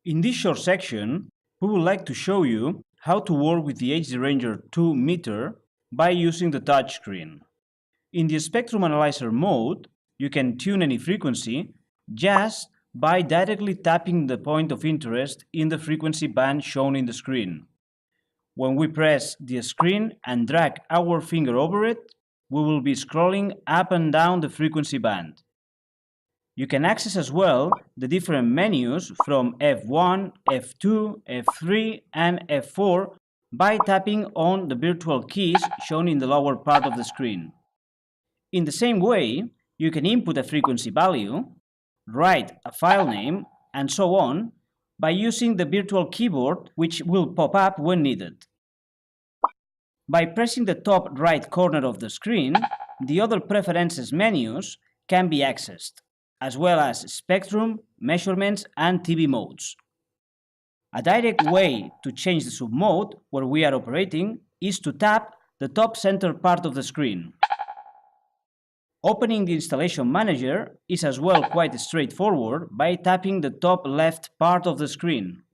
In this short section, we would like to show you how to work with the HD Ranger 2 meter by using the touchscreen. In the Spectrum Analyzer mode, you can tune any frequency just by directly tapping the point of interest in the frequency band shown in the screen. When we press the screen and drag our finger over it, we will be scrolling up and down the frequency band. You can access as well the different menus from F1, F2, F3 and F4 by tapping on the virtual keys shown in the lower part of the screen. In the same way, you can input a frequency value, write a file name, and so on by using the virtual keyboard, which will pop up when needed. By pressing the top right corner of the screen, the other preferences menus can be accessed, as well as spectrum, measurements, and TV modes. A direct way to change the submode where we are operating is to tap the top center part of the screen. Opening the installation manager is as well quite straightforward by tapping the top left part of the screen.